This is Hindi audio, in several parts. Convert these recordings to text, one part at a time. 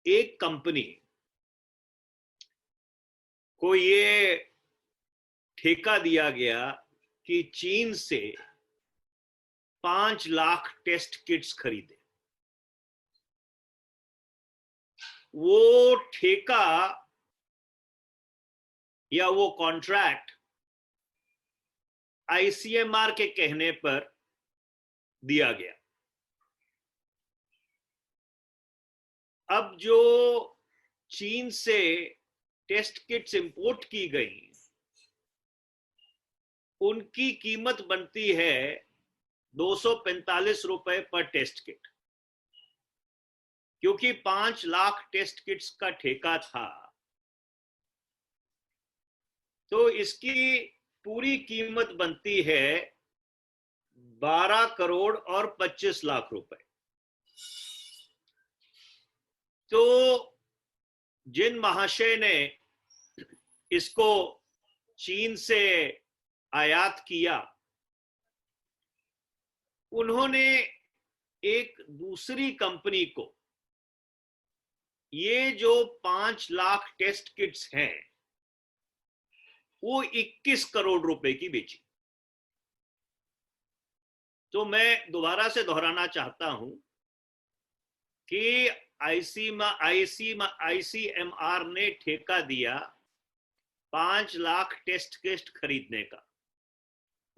एक कंपनी को ये ठेका दिया गया कि चीन से 5 लाख टेस्ट किट्स खरीदे। वो ठेका या वो कॉन्ट्रैक्ट आईसीएमआर के कहने पर दिया गया। अब जो चीन से टेस्ट किट्स इंपोर्ट की गई, उनकी कीमत बनती है 245 रुपए पर टेस्ट किट। क्योंकि 5 लाख टेस्ट किट्स का ठेका था, तो इसकी पूरी कीमत बनती है 12 करोड़ और 25 लाख रुपए। तो जिन महाशय ने इसको चीन से आयात किया, उन्होंने एक दूसरी कंपनी को ये जो 5 लाख टेस्ट किट्स हैं वो 21 करोड़ रुपए की बेची। तो मैं दोबारा से दोहराना चाहता हूं कि आईसीएमआर ने ठेका दिया 5 लाख टेस्ट किट खरीदने का।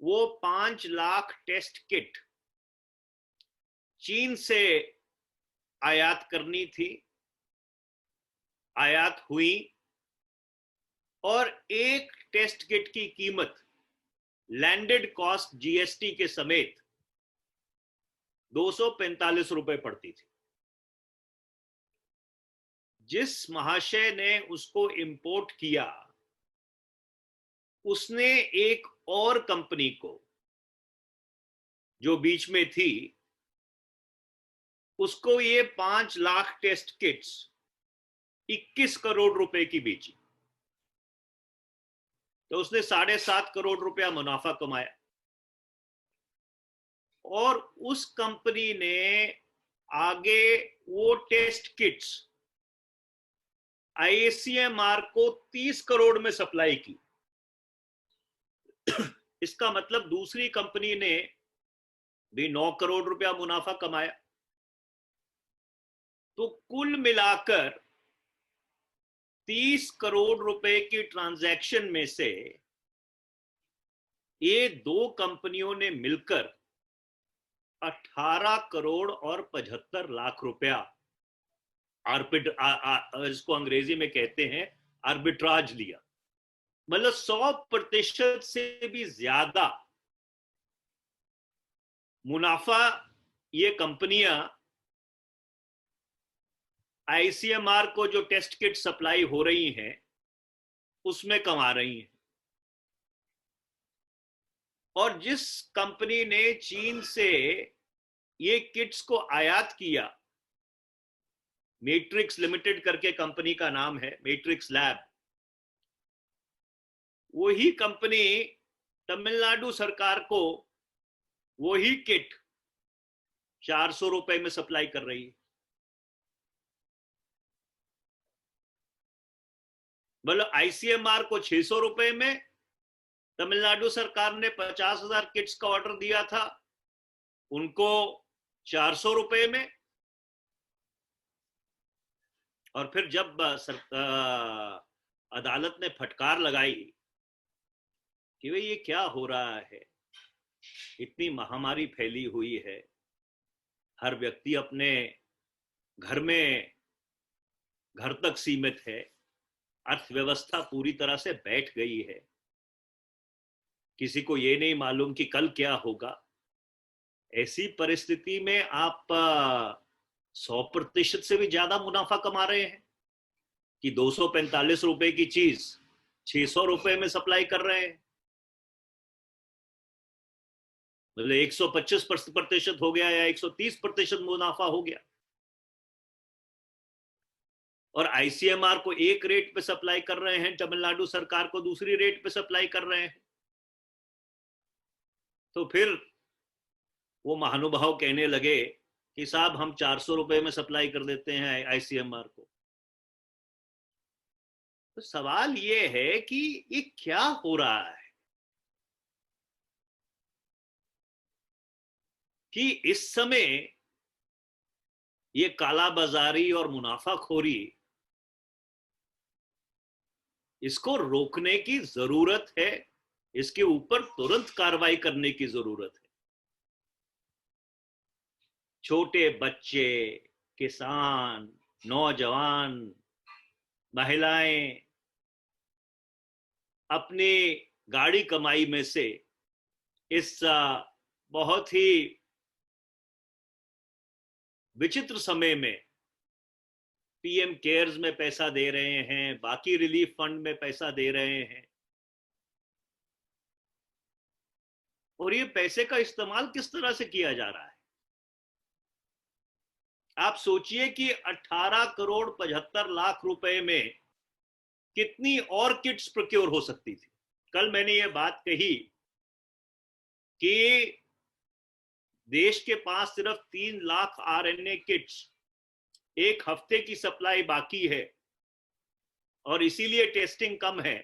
वो 5 लाख टेस्ट किट चीन से आयात करनी थी, आयात हुई, और एक टेस्ट किट की कीमत लैंडेड कॉस्ट जीएसटी के समेत 245 रुपए पड़ती थी। जिस महाशय ने उसको इंपोर्ट किया, उसने एक और कंपनी को जो बीच में थी, उसको ये 5 लाख टेस्ट किट्स 21 करोड़ रुपए की बेची। तो उसने 7.5 करोड़ रुपया मुनाफा कमाया। और उस कंपनी ने आगे वो टेस्ट किट्स आईसीएमआर को 30 करोड़ में सप्लाई की। इसका मतलब दूसरी कंपनी ने भी 9 करोड़ रुपया मुनाफा कमाया। तो कुल मिलाकर 30 करोड़ रुपए की ट्रांजैक्शन में से ये दो कंपनियों ने मिलकर 18 करोड़ और 75 लाख रुपया इसको अंग्रेजी में कहते हैं आर्बिट्राज लिया। मतलब 100% से भी ज्यादा मुनाफा ये कंपनियां आईसीएमआर को जो टेस्ट किट सप्लाई हो रही हैं उसमें कमा रही हैं। और जिस कंपनी ने चीन से ये किट्स को आयात किया, मैट्रिक्स लिमिटेड करके कंपनी का नाम है, मैट्रिक्स लैब, वही कंपनी तमिलनाडु सरकार को वही किट 400 रुपए में सप्लाई कर रही है। मतलब आईसीएमआर को 600 रुपए में, तमिलनाडु सरकार ने 50,000 किट्स का ऑर्डर दिया था, उनको 400 रुपए में। और फिर जब अदालत ने फटकार लगाई कि भाई ये क्या हो रहा है, इतनी महामारी फैली हुई है, हर व्यक्ति अपने घर में घर तक सीमित है, अर्थव्यवस्था पूरी तरह से बैठ गई है, किसी को ये नहीं मालूम कि कल क्या होगा। ऐसी परिस्थिति में आप 100% से भी ज्यादा मुनाफा कमा रहे हैं कि 245 रुपए की चीज 600 रुपए में सप्लाई कर रहे हैं। मतलब 125% हो गया या 130% मुनाफा हो गया। और आईसीएमआर को एक रेट पे सप्लाई कर रहे हैं, तमिलनाडु सरकार को दूसरी रेट पे सप्लाई कर रहे हैं। तो फिर वो महानुभाव कहने लगे कि साहब हम 400 रुपए में सप्लाई कर देते हैं आईसीएमआर को, तो सवाल ये है कि ये क्या हो रहा है कि इस समय ये कालाबाजारी और मुनाफाखोरी, इसको रोकने की जरूरत है। इसके ऊपर तुरंत कार्रवाई करने की जरूरत है। छोटे बच्चे, किसान, नौजवान, महिलाएं अपनी गाड़ी कमाई में से इस बहुत ही विचित्र समय में पीएम केयर्स में पैसा दे रहे हैं, बाकी रिलीफ फंड में पैसा दे रहे हैं। और ये पैसे का इस्तेमाल किस तरह से किया जा रहा है? आप सोचिए कि 18 करोड़ 75 लाख रुपए में कितनी और किट्स प्रोक्योर हो सकती थी। कल मैंने ये बात कही कि देश के पास सिर्फ 3 लाख आरएनए किट्स, एक हफ्ते की सप्लाई बाकी है और इसीलिए टेस्टिंग कम है।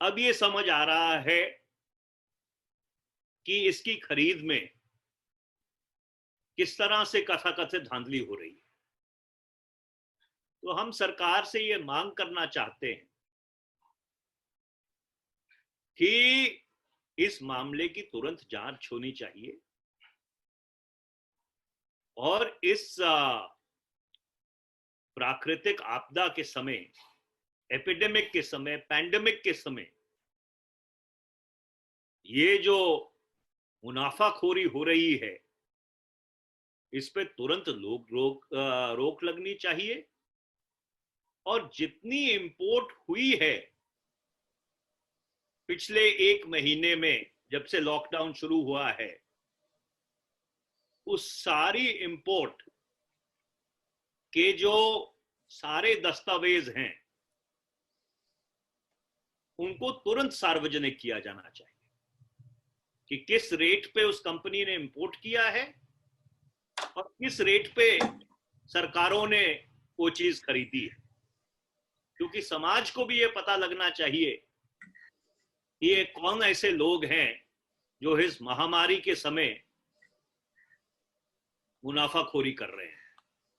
अब ये समझ आ रहा है कि इसकी खरीद में किस तरह से कथाकथित धांधली हो रही है। तो हम सरकार से ये मांग करना चाहते हैं कि इस मामले की तुरंत जांच होनी चाहिए और इस प्राकृतिक आपदा के समय, एपिडेमिक के समय, पैंडेमिक के समय ये जो मुनाफाखोरी हो रही है, इस पे तुरंत रोक लगनी चाहिए। और जितनी इंपोर्ट हुई है पिछले 1 महीने में, जब से लॉकडाउन शुरू हुआ है, उस सारी इंपोर्ट के जो सारे दस्तावेज हैं उनको तुरंत सार्वजनिक किया जाना चाहिए कि किस रेट पे उस कंपनी ने इंपोर्ट किया है और किस रेट पे सरकारों ने वो चीज खरीदी है। क्योंकि समाज को भी ये पता लगना चाहिए कि ये कौन ऐसे लोग हैं जो इस महामारी के समय मुनाफाखोरी कर रहे हैं।